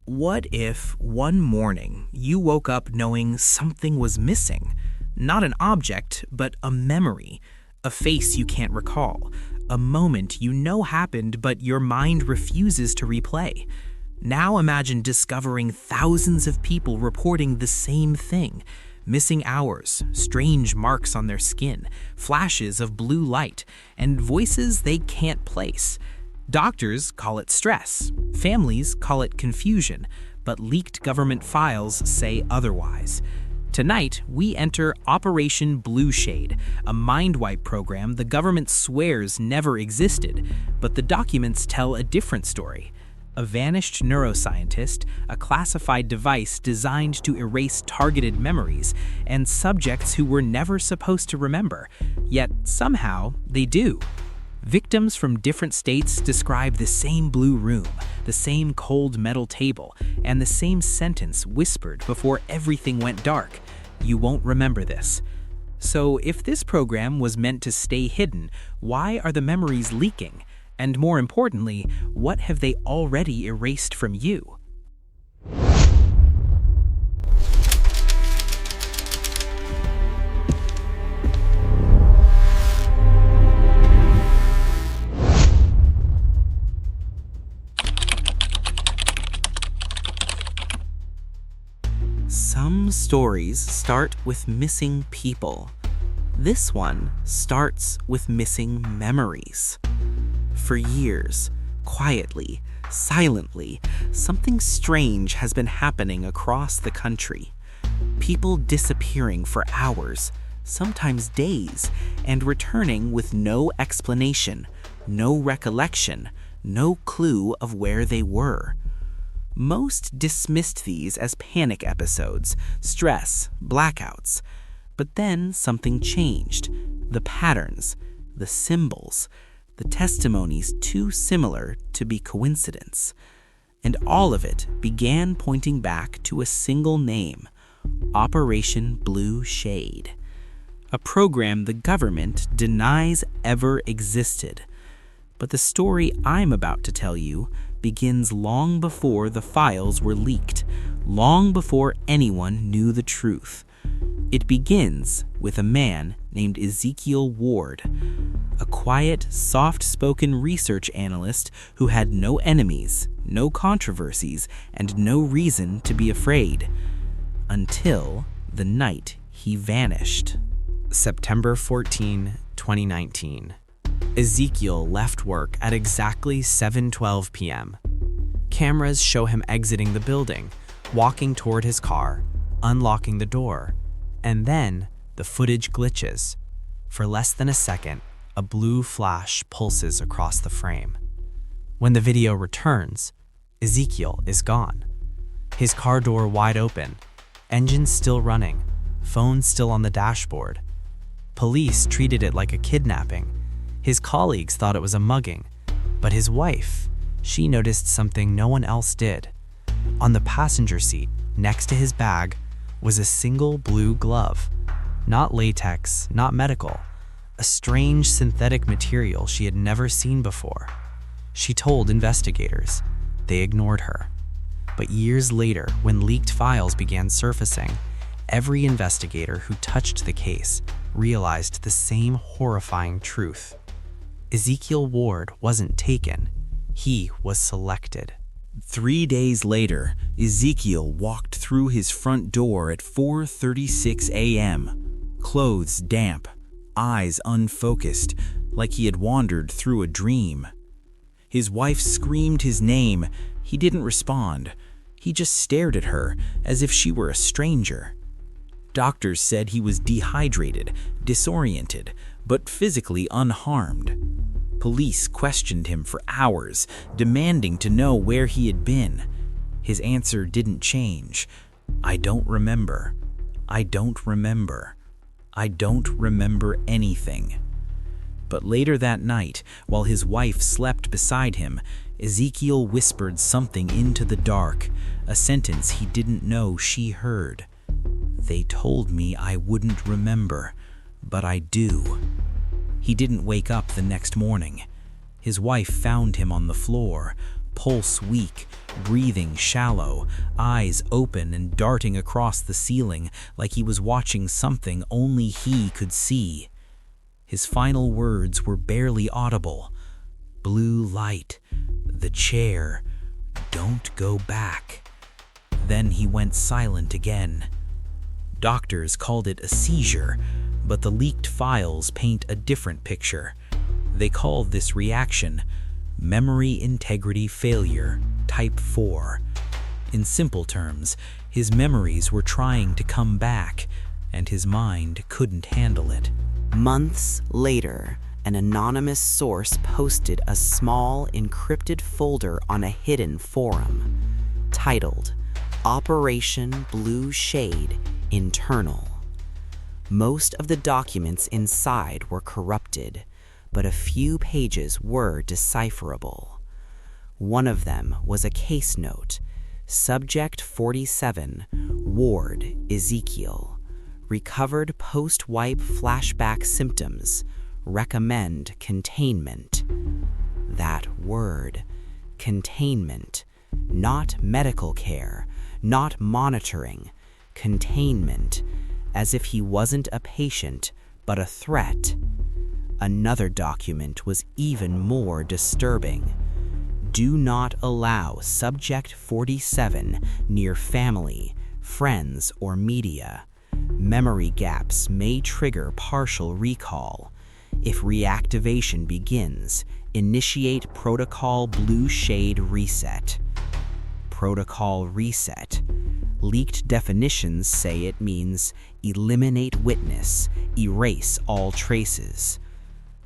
What if one morning you woke up knowing something was missing? Not an object, but a memory, a face you can't recall, a moment you know happened but your mind refuses to replay. Now imagine discovering thousands of people reporting the same thing. Missing hours, strange marks on their skin, flashes of blue light, and voices they can't place. Doctors call it stress, families call it confusion, but leaked government files say otherwise. Tonight, we enter Operation Blue Shade, a mind-wipe program the government swears never existed, but the documents tell a different story. A vanished neuroscientist, a classified device designed to erase targeted memories, and subjects who were never supposed to remember, yet somehow they do. Victims from different states describe the same blue room, the same cold metal table, and the same sentence whispered before everything went dark. You won't remember this. So if this program was meant to stay hidden, why are the memories leaking? And more importantly, what have they already erased from you? Some stories start with missing people. This one starts with missing memories. For years, quietly, silently, something strange has been happening across the country. People disappearing for hours, sometimes days, and returning with no explanation, no recollection, no clue of where they were. Most dismissed these as panic episodes, stress, blackouts. But then something changed. The patterns, the symbols, the testimonies too similar to be coincidence. And all of it began pointing back to a single name, Operation Blue Shade. A program the government denies ever existed. But the story I'm about to tell you begins long before the files were leaked, long before anyone knew the truth. It begins with a man named Ezekiel Ward, a quiet, soft-spoken research analyst who had no enemies, no controversies, and no reason to be afraid. Until the night he vanished. September 14, 2019. Ezekiel left work at exactly 7:12 p.m. Cameras show him exiting the building, walking toward his car, unlocking the door, and then the footage glitches. For less than a second, a blue flash pulses across the frame. When the video returns, Ezekiel is gone. His car door wide open, engines still running, phone still on the dashboard. Police treated it like a kidnapping. His colleagues thought it was a mugging, but his wife, she noticed something no one else did. On the passenger seat, next to his bag, was a single blue glove. Not latex, not medical, a strange synthetic material she had never seen before. She told investigators. They ignored her. But years later, when leaked files began surfacing, every investigator who touched the case realized the same horrifying truth. Ezekiel Ward wasn't taken, he was selected. 3 days later, Ezekiel walked through his front door at 4:36 a.m., clothes damp, eyes unfocused, like he had wandered through a dream. His wife screamed his name. He didn't respond. He just stared at her as if she were a stranger. Doctors said he was dehydrated, disoriented, but physically unharmed. Police questioned him for hours, demanding to know where he had been. His answer didn't change. I don't remember. I don't remember. I don't remember anything. But later that night, while his wife slept beside him, Ezekiel whispered something into the dark, a sentence he didn't know she heard. They told me I wouldn't remember, but I do. He didn't wake up the next morning. His wife found him on the floor, pulse weak, breathing shallow, eyes open and darting across the ceiling like he was watching something only he could see. His final words were barely audible. "Blue light, the chair, don't go back." Then he went silent again. Doctors called it a seizure, but the leaked files paint a different picture. They call this reaction memory integrity failure, type 4. In simple terms, his memories were trying to come back, and his mind couldn't handle it. Months later, an anonymous source posted a small encrypted folder on a hidden forum, titled Operation Blue Shade Internal. Most of the documents inside were corrupted, but a few pages were decipherable. One of them was a case note, Subject 47, Ward Ezekiel. Recovered post-wipe flashback symptoms. Recommend containment. That word, containment, not medical care, not monitoring, containment, as if he wasn't a patient, but a threat. Another document was even more disturbing. Do not allow Subject 47 near family, friends, or media. Memory gaps may trigger partial recall. If reactivation begins, initiate Protocol Blue Shade Reset. Protocol Reset. Leaked definitions say it means eliminate witness, erase all traces.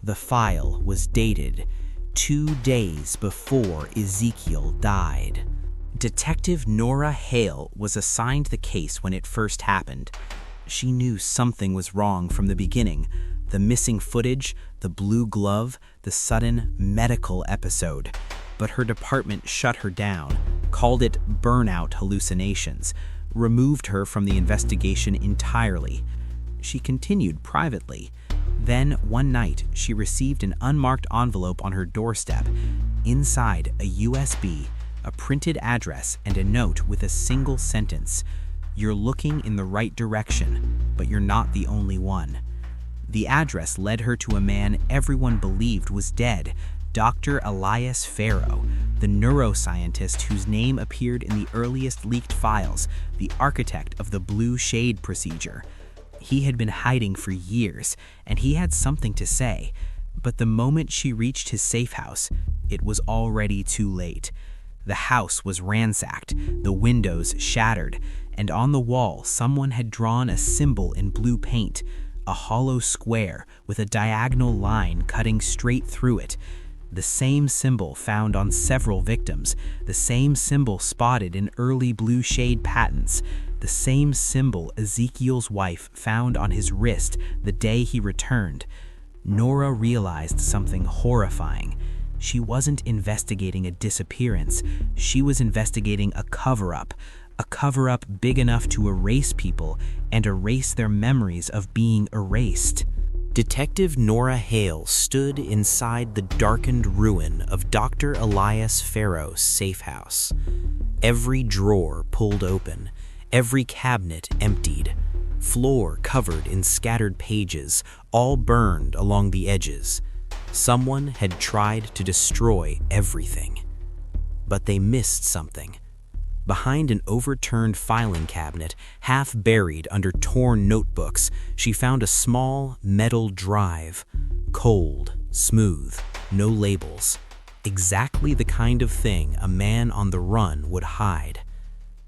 The file was dated 2 days before Ezekiel died. Detective Nora Hale was assigned the case when it first happened. She knew something was wrong from the beginning. The missing footage, the blue glove, the sudden medical episode. But her department shut her down, called it burnout hallucinations, removed her from the investigation entirely. She continued privately. Then, one night, she received an unmarked envelope on her doorstep. Inside, a USB, a printed address, and a note with a single sentence. "You're looking in the right direction, but you're not the only one." The address led her to a man everyone believed was dead, Dr. Elias Farrow, the neuroscientist whose name appeared in the earliest leaked files, the architect of the blue shade procedure. He had been hiding for years, and he had something to say. But the moment she reached his safe house, it was already too late. The house was ransacked, the windows shattered, and on the wall someone had drawn a symbol in blue paint, a hollow square with a diagonal line cutting straight through it. The same symbol found on several victims, the same symbol spotted in early blue shade patents, the same symbol Ezekiel's wife found on his wrist the day he returned. Nora realized something horrifying. She wasn't investigating a disappearance. She was investigating a cover-up big enough to erase people and erase their memories of being erased. Detective Nora Hale stood inside the darkened ruin of Dr. Elias Farrow's safe house. Every drawer pulled open, every cabinet emptied, floor covered in scattered pages, all burned along the edges. Someone had tried to destroy everything. But they missed something. Behind an overturned filing cabinet, half buried under torn notebooks, she found a small metal drive. Cold, smooth, no labels. Exactly the kind of thing a man on the run would hide.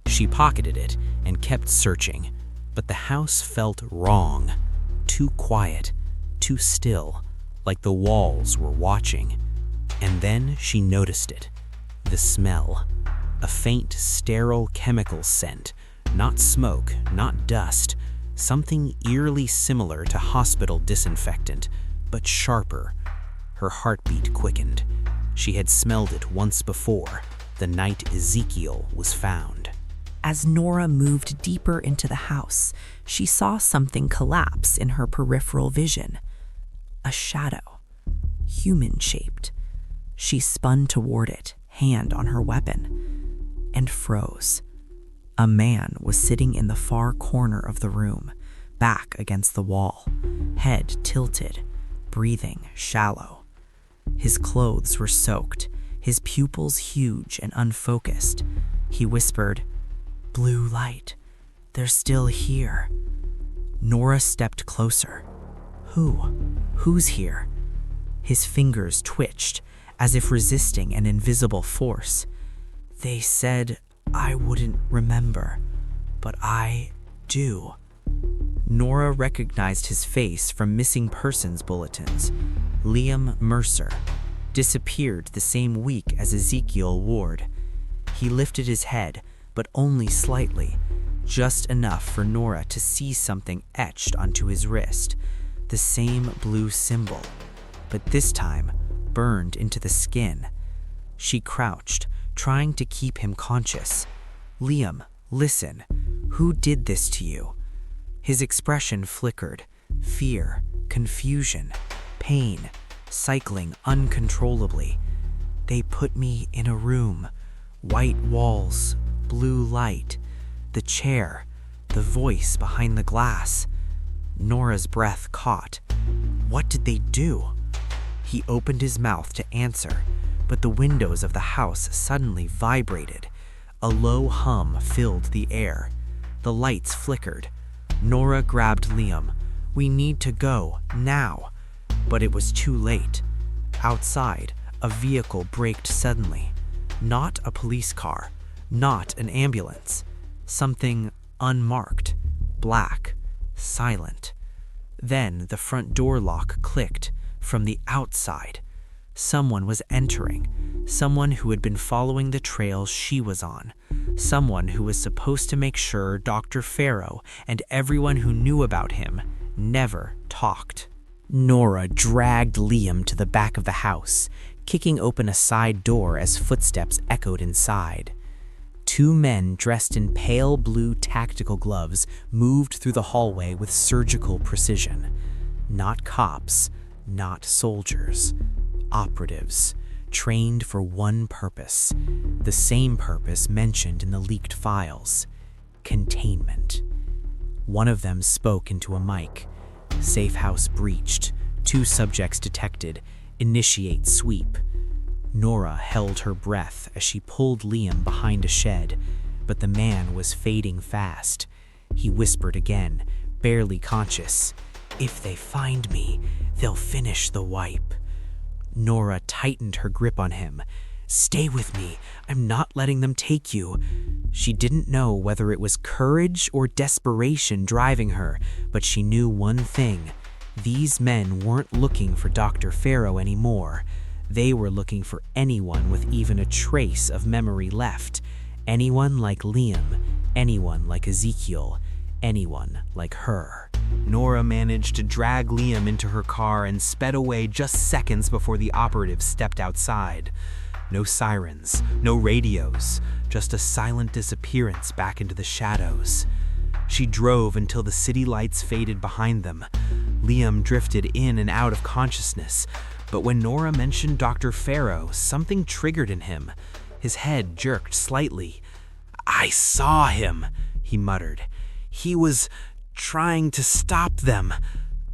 She pocketed it and kept searching, but the house felt wrong. Too quiet, too still, like the walls were watching. And then she noticed it. The smell. A faint, sterile chemical scent. Not smoke, not dust. Something eerily similar to hospital disinfectant, but sharper. Her heartbeat quickened. She had smelled it once before, the night Ezekiel was found. As Nora moved deeper into the house, she saw something collapse in her peripheral vision. A shadow, human-shaped. She spun toward it, hand on her weapon, and froze. A man was sitting in the far corner of the room, back against the wall, head tilted, breathing shallow. His clothes were soaked, his pupils huge and unfocused. He whispered, "Blue light. They're still here." Nora stepped closer. Who's here? His fingers twitched, as if resisting an invisible force. "They said I wouldn't remember, but I do." Nora recognized his face from missing persons bulletins. Liam Mercer, disappeared the same week as Ezekiel Ward. He lifted his head, but only slightly, just enough for Nora to see something etched onto his wrist, the same blue symbol, but this time burned into the skin. She crouched, trying to keep him conscious. "Liam, listen. Who did this to you?" His expression flickered. Fear, confusion, pain, cycling uncontrollably. "They put me in a room. White walls, blue light. The chair, the voice behind the glass." Nora's breath caught. What did they do? He opened his mouth to answer, but the windows of the house suddenly vibrated. A low hum filled the air. The lights flickered. Nora grabbed Liam. "We need to go, now." But it was too late. Outside, a vehicle braked suddenly. Not a police car, not an ambulance. Something unmarked, black, silent. Then the front door lock clicked from the outside. Someone was entering, someone who had been following the trail she was on, someone who was supposed to make sure Dr. Farrow and everyone who knew about him never talked. Nora dragged Liam to the back of the house, kicking open a side door as footsteps echoed inside. Two men dressed in pale blue tactical gloves moved through the hallway with surgical precision. Not cops, not soldiers. Operatives, trained for one purpose, the same purpose mentioned in the leaked files: containment. One of them spoke into a mic. "Safe house breached. 2 subjects detected. Initiate sweep." Nora held her breath as she pulled Liam behind a shed, but the man was fading fast. He whispered again, barely conscious, "If they find me, they'll finish the wipe." Nora tightened her grip on him. "Stay with me. I'm not letting them take you." She didn't know whether it was courage or desperation driving her, but she knew one thing. These men weren't looking for Dr. Farrow anymore. They were looking for anyone with even a trace of memory left. Anyone like Liam, anyone like Ezekiel, anyone like her. Nora managed to drag Liam into her car and sped away just seconds before the operatives stepped outside. No sirens, no radios, just a silent disappearance back into the shadows. She drove until the city lights faded behind them. Liam drifted in and out of consciousness, but when Nora mentioned Dr. Farrow, something triggered in him. His head jerked slightly. "I saw him," he muttered. "He was trying to stop them."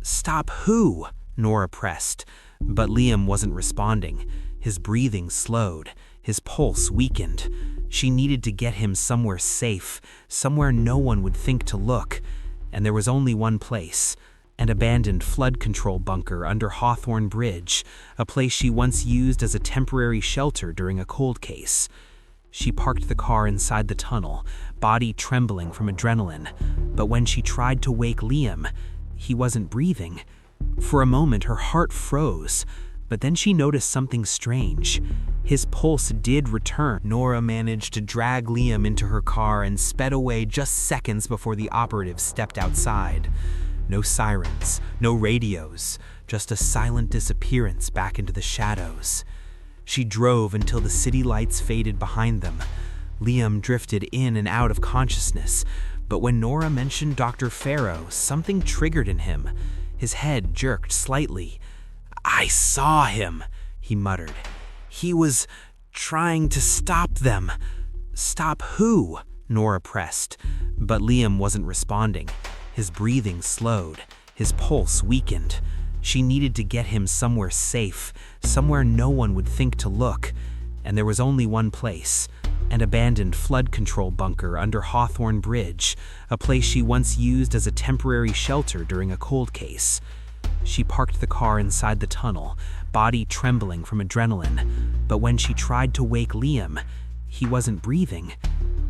"Stop who?" Nora pressed, but Liam wasn't responding. His breathing slowed, his pulse weakened. She needed to get him somewhere safe, somewhere no one would think to look. And there was only one place: an abandoned flood control bunker under Hawthorne Bridge, a place she once used as a temporary shelter during a cold case. She parked the car inside the tunnel, body trembling from adrenaline. But when she tried to wake Liam, he wasn't breathing. For a moment, her heart froze, but then she noticed something strange. His pulse did return. Nora managed to drag Liam into her car and sped away just seconds before the operatives stepped outside. No sirens, no radios, just a silent disappearance back into the shadows. She drove until the city lights faded behind them. Liam drifted in and out of consciousness, but when Nora mentioned Dr. Farrow, something triggered in him. His head jerked slightly. "I saw him," he muttered. "He was trying to stop them." "Stop who?" Nora pressed, but Liam wasn't responding. His breathing slowed, his pulse weakened. She needed to get him somewhere safe, somewhere no one would think to look. And there was only one place, an abandoned flood control bunker under Hawthorne Bridge, a place she once used as a temporary shelter during a cold case. She parked the car inside the tunnel, body trembling from adrenaline, but when she tried to wake Liam, he wasn't breathing.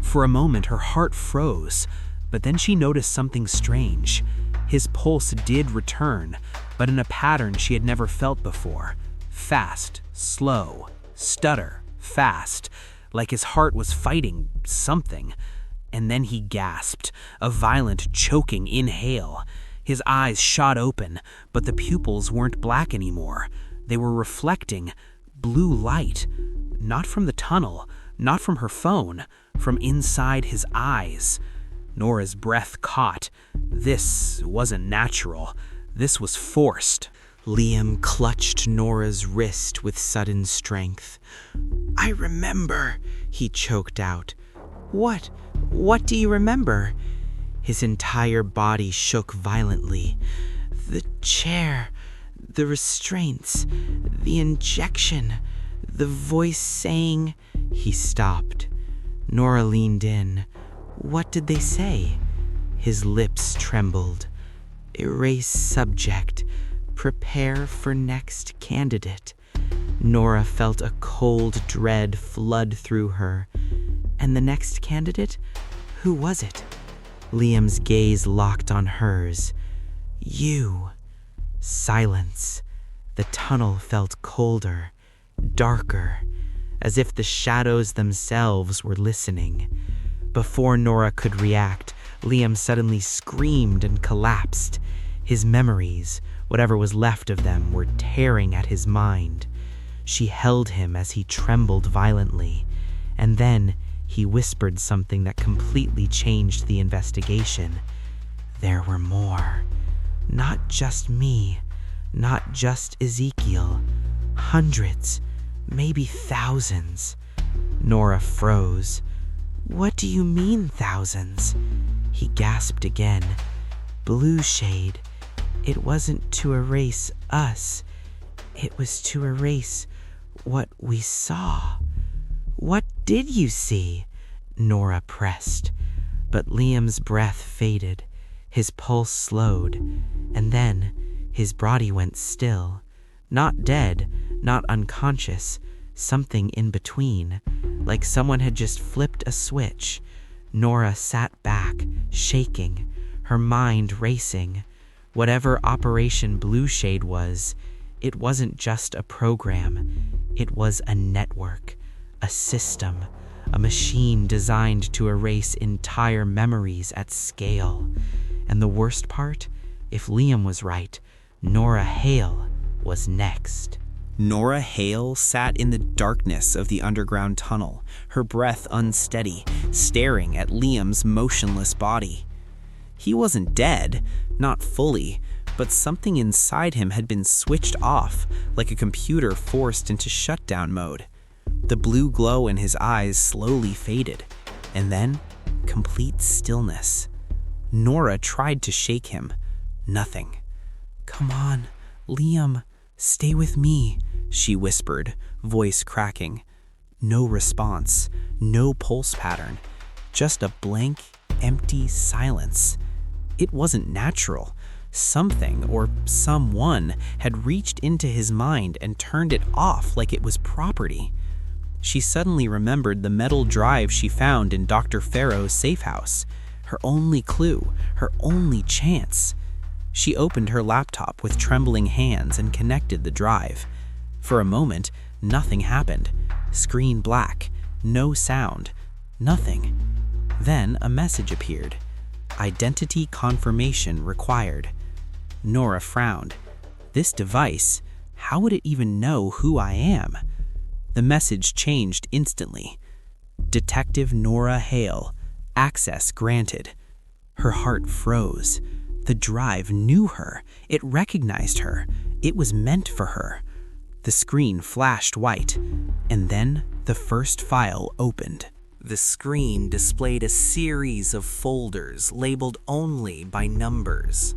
For a moment, her heart froze, but then she noticed something strange. His pulse did return, but in a pattern she had never felt before. Fast, slow, stutter, fast, like his heart was fighting something. And then he gasped, a violent, choking inhale. His eyes shot open, but the pupils weren't black anymore. They were reflecting blue light, not from the tunnel, not from her phone, from inside his eyes. Nora's breath caught. This wasn't natural. This was forced. Liam clutched Nora's wrist with sudden strength. "I remember," he choked out. What do you remember?" His entire body shook violently. "The chair, the restraints, the injection, the voice saying—" He stopped. Nora leaned in. "What did they say?" His lips trembled. "Erase subject. Prepare for next candidate." Nora felt a cold dread flood through her. And the next candidate? Who was it? Liam's gaze locked on hers. "You." Silence. The tunnel felt colder, darker, as if the shadows themselves were listening. Before Nora could react, Liam suddenly screamed and collapsed. His memories, whatever was left of them, were tearing at his mind. She held him as he trembled violently, and then he whispered something that completely changed the investigation. There were more. Not just me, not just Ezekiel. Hundreds, maybe thousands. Nora froze. "What do you mean, thousands?" He gasped again. "Blue shade. It wasn't to erase us. It was to erase what we saw." "What did you see?" Nora pressed. But Liam's breath faded. His pulse slowed. And then his body went still. Not dead, not unconscious. Something in between. Like someone had just flipped a switch. Nora sat back, shaking, her mind racing. Whatever Operation Blue Shade was, it wasn't just a program. It was a network, a system, a machine designed to erase entire memories at scale. And the worst part, if Liam was right, Nora Hale was next. Nora Hale sat in the darkness of the underground tunnel, her breath unsteady, staring at Liam's motionless body. He wasn't dead, not fully, but something inside him had been switched off, like a computer forced into shutdown mode. The blue glow in his eyes slowly faded, and then complete stillness. Nora tried to shake him. Nothing. "Come on, Liam, stay with me," she whispered, voice cracking. No response, no pulse pattern, just a blank, empty silence. It wasn't natural. Something or someone had reached into his mind and turned it off like it was property. She suddenly remembered the metal drive she found in Dr. Farrow's safe house. Her only clue, her only chance. She opened her laptop with trembling hands and connected the drive. For a moment, nothing happened. Screen black, no sound, nothing. Then a message appeared. Identity confirmation required. Nora frowned. This device, how would it even know who I am? The message changed instantly. Detective Nora Hale, access granted. Her heart froze. The drive knew her. It recognized her. It was meant for her. The screen flashed white, and then the first file opened. The screen displayed a series of folders labeled only by numbers.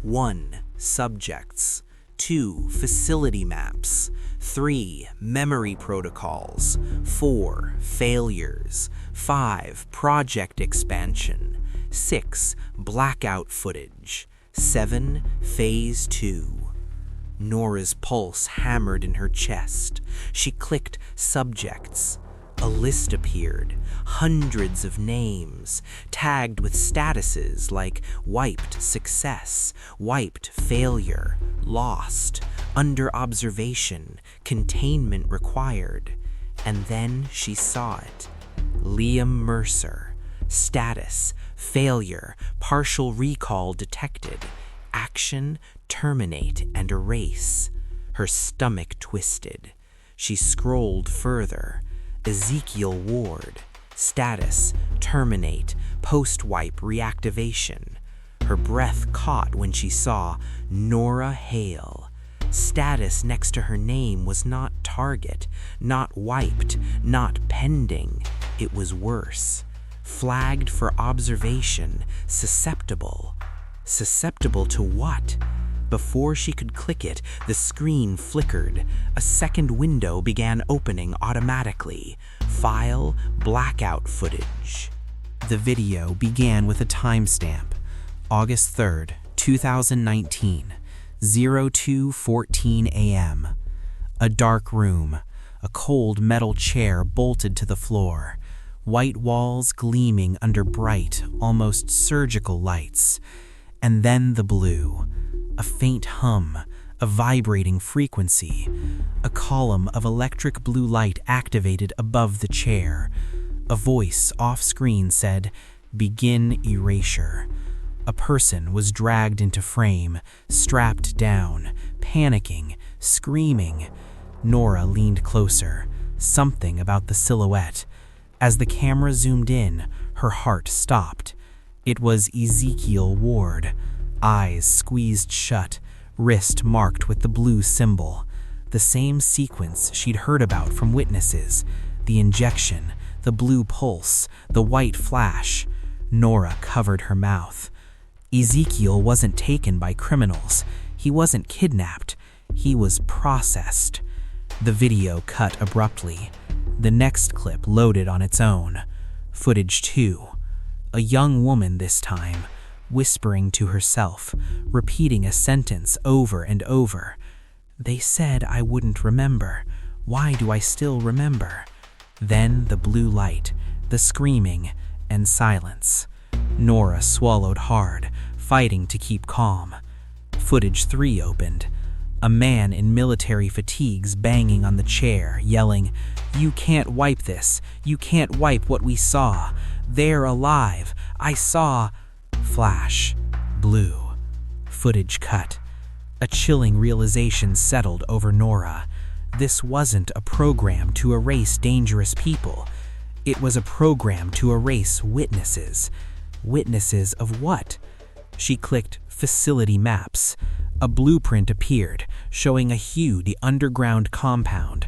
1. Subjects. 2. Facility maps. 3. Memory protocols. 4. Failures. 5. Project expansion. 6. Blackout footage. 7. Phase 2. Nora's pulse hammered in her chest. She clicked subjects. A list appeared, hundreds of names, tagged with statuses like wiped success, wiped failure, lost, under observation, containment required. And then she saw it. Liam Mercer. Status, failure, partial recall detected. Action, terminate and erase. Her stomach twisted. She scrolled further. Ezekiel Ward. Status, terminate, post-wipe reactivation. Her breath caught when she saw Nora Hale. Status next to her name was not target, not wiped, not pending. It was worse. Flagged for observation, susceptible. Susceptible to what? Before she could click it, the screen flickered. A second window began opening automatically. File, blackout footage. The video began with a timestamp. August 3rd, 2019, 02:14 a.m. A dark room, a cold metal chair bolted to the floor, white walls gleaming under bright, almost surgical lights. And then the blue. A faint hum, a vibrating frequency, a column of electric blue light activated above the chair. A voice off-screen said, "Begin erasure." A person was dragged into frame, strapped down, panicking, screaming. Nora leaned closer, something about the silhouette. As the camera zoomed in, her heart stopped. It was Ezekiel Ward. Eyes squeezed shut, wrist marked with the blue symbol. The same sequence she'd heard about from witnesses. The injection, the blue pulse, the white flash. Nora covered her mouth. Ezekiel wasn't taken by criminals. He wasn't kidnapped. He was processed. The video cut abruptly. The next clip loaded on its own. Footage 2. A young woman this time, whispering to herself, repeating a sentence over and over. "They said I wouldn't remember. Why do I still remember?" Then the blue light, the screaming, and silence. Nora swallowed hard, fighting to keep calm. Footage 3 opened. A man in military fatigues banging on the chair, yelling, "You can't wipe this. You can't wipe what we saw. They're alive. I saw..." Flash. Blue. Footage cut. A chilling realization settled over Nora. This wasn't a program to erase dangerous people. It was a program to erase witnesses. Witnesses of what? She clicked Facility Maps. A blueprint appeared, showing a huge underground compound.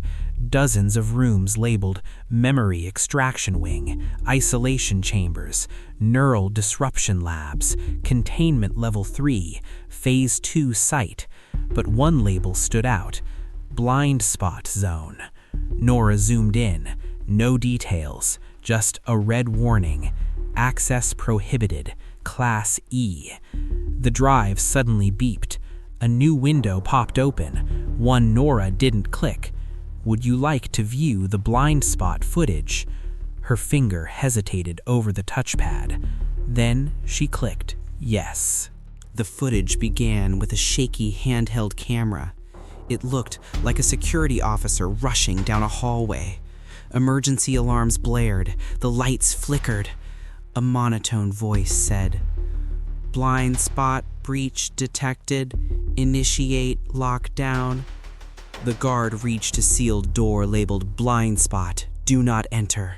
Dozens of rooms labeled Memory Extraction Wing, Isolation Chambers, Neural Disruption Labs, Containment Level 3, Phase 2 Site. But one label stood out, Blind Spot Zone. Nora zoomed in. No details, just a red warning. Access prohibited, Class E. The drive suddenly beeped. A new window popped open, one Nora didn't click. Would you like to view the blind spot footage? Her finger hesitated over the touchpad. Then she clicked yes. The footage began with a shaky handheld camera. It looked like a security officer rushing down a hallway. Emergency alarms blared, the lights flickered. A monotone voice said, "Blind spot breach detected. Initiate lockdown." The guard reached a sealed door labeled "Blind Spot, do not enter."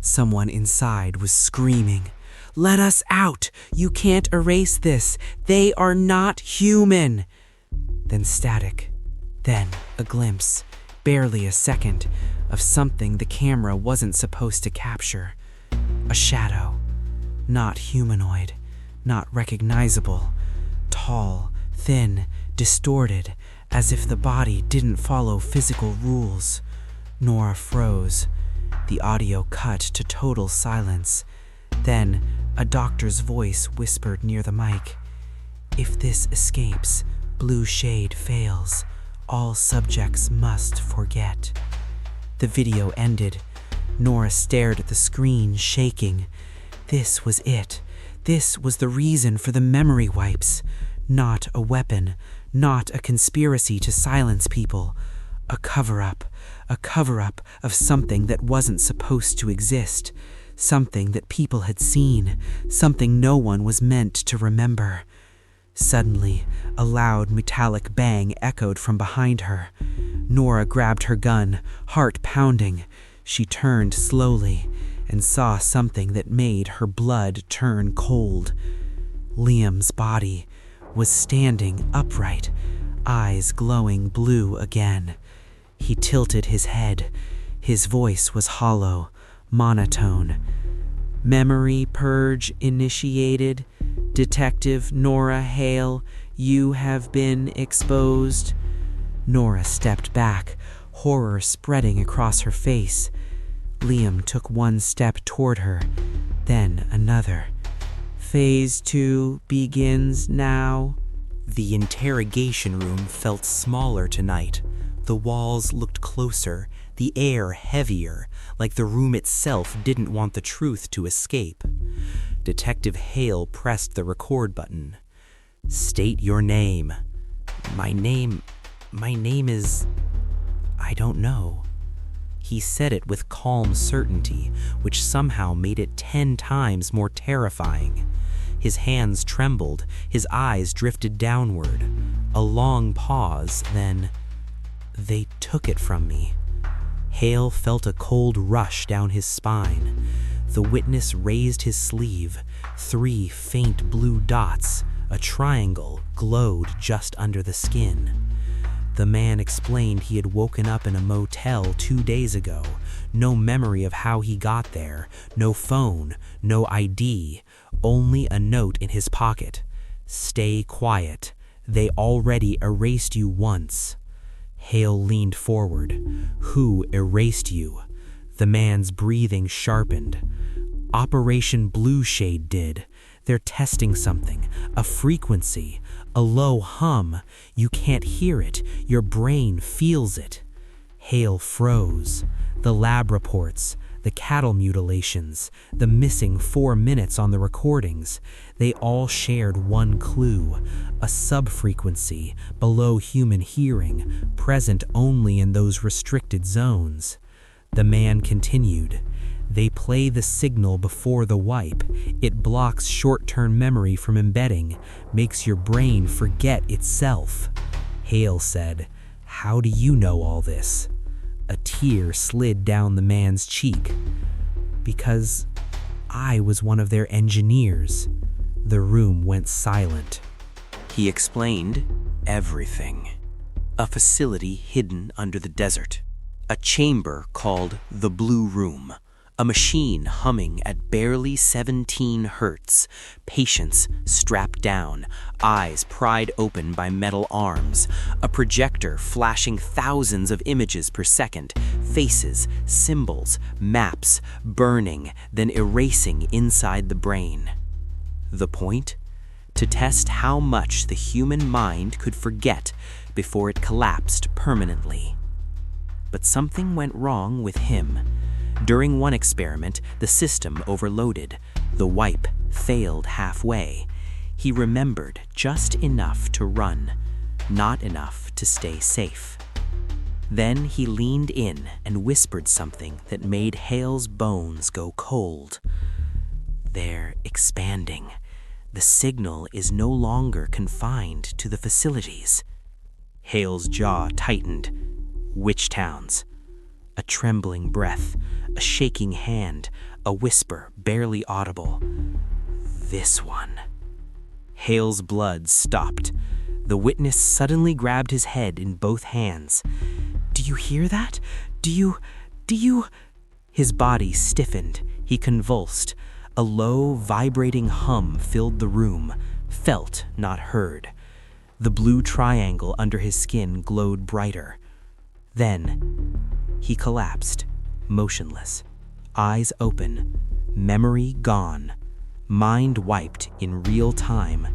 Someone inside was screaming, "Let us out! You can't erase this! They are not human!" Then static. Then a glimpse, barely a second, of something the camera wasn't supposed to capture. A shadow. Not humanoid, not recognizable. Tall, thin, distorted, as if the body didn't follow physical rules. Nora froze. The audio cut to total silence. Then, a doctor's voice whispered near the mic. "If this escapes, blue shade fails. All subjects must forget." The video ended. Nora stared at the screen, shaking. This was it. This was the reason for the memory wipes. Not a weapon, not a conspiracy to silence people. A cover-up of something that wasn't supposed to exist. Something that people had seen, something no one was meant to remember. Suddenly, a loud metallic bang echoed from behind her. Nora grabbed her gun, heart pounding. She turned slowly and saw something that made her blood turn cold. Liam's body was standing upright, eyes glowing blue again. He tilted his head. His voice was hollow, monotone. "Memory purge initiated. Detective Nora Hale, you have been exposed." Nora stepped back, horror spreading across her face. Liam took one step toward her, then another. "Phase 2 begins now." The interrogation room felt smaller tonight. The walls looked closer, the air heavier, like the room itself didn't want the truth to escape. Detective Hale pressed the record button. "State your name." My name is... I don't know." He said it with calm certainty, which somehow made it 10 times more terrifying. His hands trembled, his eyes drifted downward. A long pause, then... "They took it from me." Hale felt a cold rush down his spine. The witness raised his sleeve. 3 faint blue dots, a triangle, glowed just under the skin. The man explained he had woken up in a motel 2 days ago. No memory of how he got there, no phone, no ID, only a note in his pocket. "Stay quiet. They already erased you once." Hale leaned forward. "Who erased you?" The man's breathing sharpened. "Operation Blue Shade did. They're testing something, a frequency, a low hum. You can't hear it, your brain feels it." Hale froze. The lab reports, the cattle mutilations, the missing 4 minutes on the recordings, they all shared one clue, a subfrequency below human hearing, present only in those restricted zones. The man continued. "They play the signal before the wipe. It blocks short-term memory from embedding, makes your brain forget itself." Hale said, "How do you know all this?" A tear slid down the man's cheek. "Because I was one of their engineers." The room went silent. He explained everything. A facility hidden under the desert. A chamber called the Blue Room. A machine humming at barely 17 hertz, patients strapped down, eyes pried open by metal arms, a projector flashing thousands of images per second, faces, symbols, maps, burning, then erasing inside the brain. The point? To test how much the human mind could forget before it collapsed permanently. But something went wrong with him. During one experiment, the system overloaded. The wipe failed halfway. He remembered just enough to run, not enough to stay safe. Then he leaned in and whispered something that made Hale's bones go cold. "They're expanding. The signal is no longer confined to the facilities." Hale's jaw tightened. "Which towns?" A trembling breath, a shaking hand, a whisper barely audible. "This one." Hale's blood stopped. The witness suddenly grabbed his head in both hands. "Do you hear that? Do you... His body stiffened. He convulsed. A low, vibrating hum filled the room, felt, not heard. The blue triangle under his skin glowed brighter. Then, he collapsed, motionless, eyes open, memory gone, mind wiped in real time,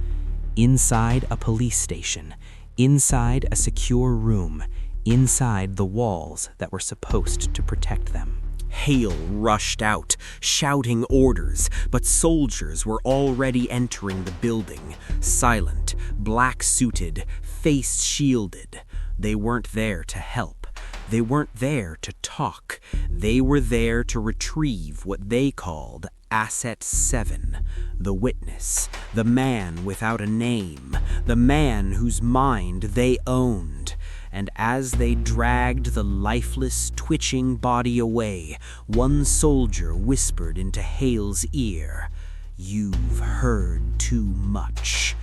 inside a police station, inside a secure room, inside the walls that were supposed to protect them. Hale rushed out, shouting orders, but soldiers were already entering the building, silent, black-suited, face shielded. They weren't there to help. They weren't there to talk. They were there to retrieve what they called Asset 7, the witness, the man without a name, the man whose mind they owned. And as they dragged the lifeless, twitching body away, one soldier whispered into Hale's ear, "You've heard too much."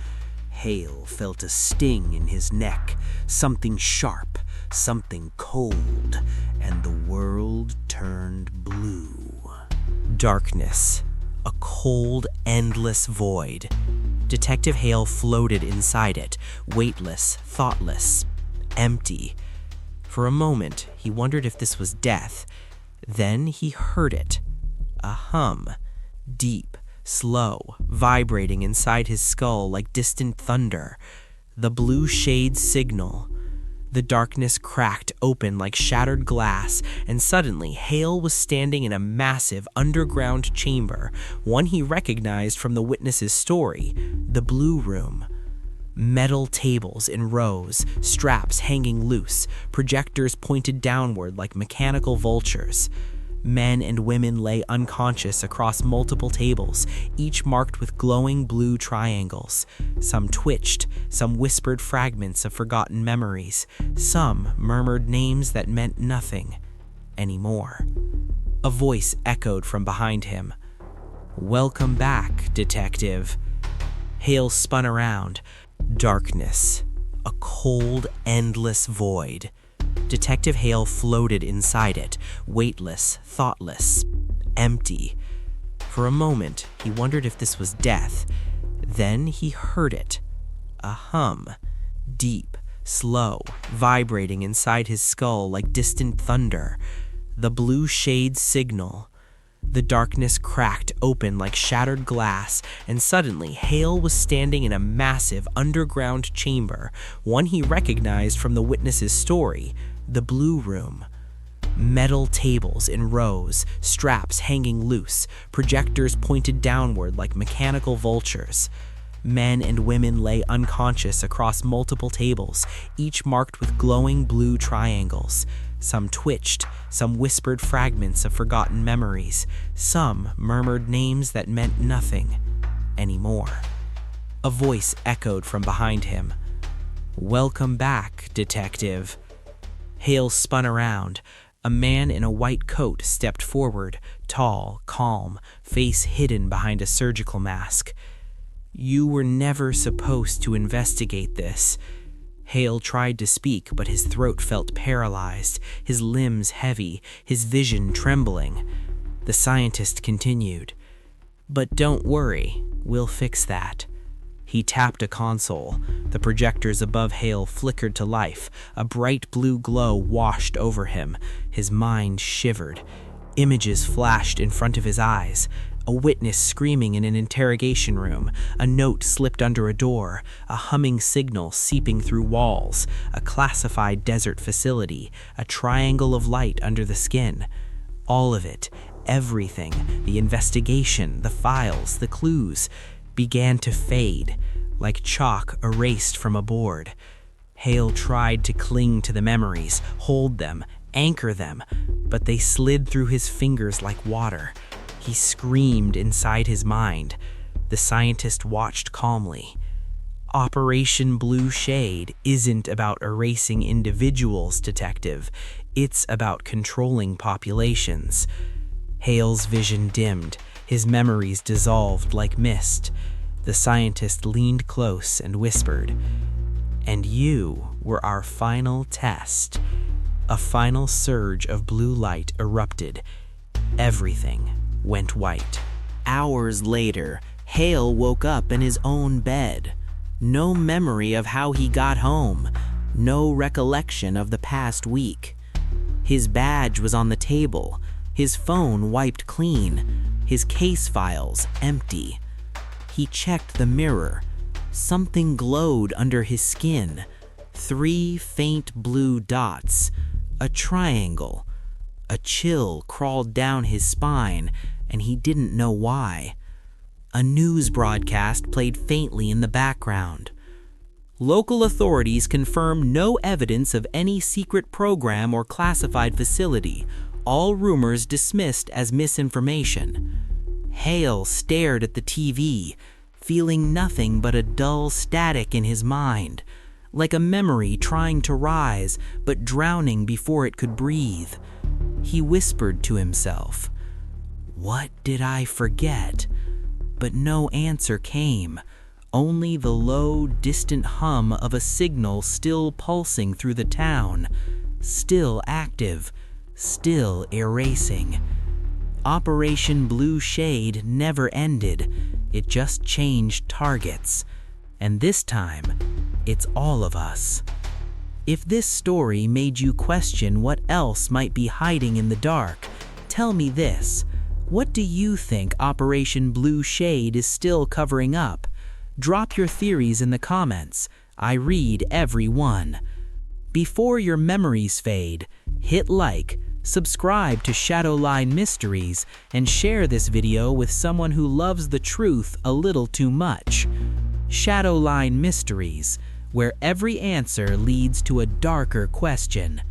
Hale felt a sting in his neck, something sharp, something cold, and the world turned blue. Darkness, a cold, endless void. Detective Hale floated inside it, weightless, thoughtless, empty. For a moment, he wondered if this was death. Then he heard it. A hum, deep, slow, vibrating inside his skull like distant thunder. The blue shade signal. The darkness cracked open like shattered glass, and suddenly Hale was standing in a massive underground chamber, one he recognized from the witness's story, the Blue Room. Metal tables in rows, straps hanging loose, projectors pointed downward like mechanical vultures. Men and women lay unconscious across multiple tables, each marked with glowing blue triangles. Some twitched, some whispered fragments of forgotten memories, some murmured names that meant nothing anymore. A voice echoed from behind him. "Welcome back, detective." Hale spun around. Darkness, a cold, endless void. Detective Hale floated inside it, weightless, thoughtless, empty. For a moment, he wondered if this was death. Then he heard it. A hum, deep, slow, vibrating inside his skull like distant thunder. The blue shade signal. The darkness cracked open like shattered glass, and suddenly Hale was standing in a massive underground chamber, one he recognized from the witness's story, the Blue Room. Metal tables in rows, straps hanging loose, projectors pointed downward like mechanical vultures. Men and women lay unconscious across multiple tables, each marked with glowing blue triangles. Some twitched, some whispered fragments of forgotten memories, some murmured names that meant nothing anymore. A voice echoed from behind him. "Welcome back, detective." Hale spun around. A man in a white coat stepped forward, tall, calm, face hidden behind a surgical mask. "You were never supposed to investigate this." Hale tried to speak, but his throat felt paralyzed, his limbs heavy, his vision trembling. The scientist continued, "But don't worry, we'll fix that." He tapped a console. The projectors above Hale flickered to life. A bright blue glow washed over him. His mind shivered. Images flashed in front of his eyes. A witness screaming in an interrogation room, a note slipped under a door, a humming signal seeping through walls, a classified desert facility, a triangle of light under the skin. All of it, everything, the investigation, the files, the clues, began to fade, like chalk erased from a board. Hale tried to cling to the memories, hold them, anchor them, but they slid through his fingers like water. He screamed inside his mind. The scientist watched calmly. Operation Blue Shade isn't about erasing individuals, detective. It's about controlling populations. Hale's vision dimmed. His memories dissolved like mist. The scientist leaned close and whispered, And you were our final test. A final surge of blue light erupted. Everything went white. Hours later, Hale woke up in his own bed. No memory of how he got home. No recollection of the past week. His badge was on the table, his phone wiped clean, his case files empty. He checked the mirror. Something glowed under his skin. 3 faint blue dots. A triangle. A chill crawled down his spine, and he didn't know why. A news broadcast played faintly in the background. Local authorities confirmed no evidence of any secret program or classified facility, all rumors dismissed as misinformation. Hale stared at the TV, feeling nothing but a dull static in his mind, like a memory trying to rise but drowning before it could breathe. He whispered to himself, "What did I forget?" But no answer came. Only the low, distant hum of a signal still pulsing through the town, still active, still erasing. Operation Blue Shade never ended, it just changed targets. And this time, it's all of us. If this story made you question what else might be hiding in the dark, tell me this. What do you think Operation Blue Shade is still covering up? Drop your theories in the comments. I read every one. Before your memories fade, hit like, subscribe to Shadowline Mysteries, and share this video with someone who loves the truth a little too much. Shadowline Mysteries, where every answer leads to a darker question.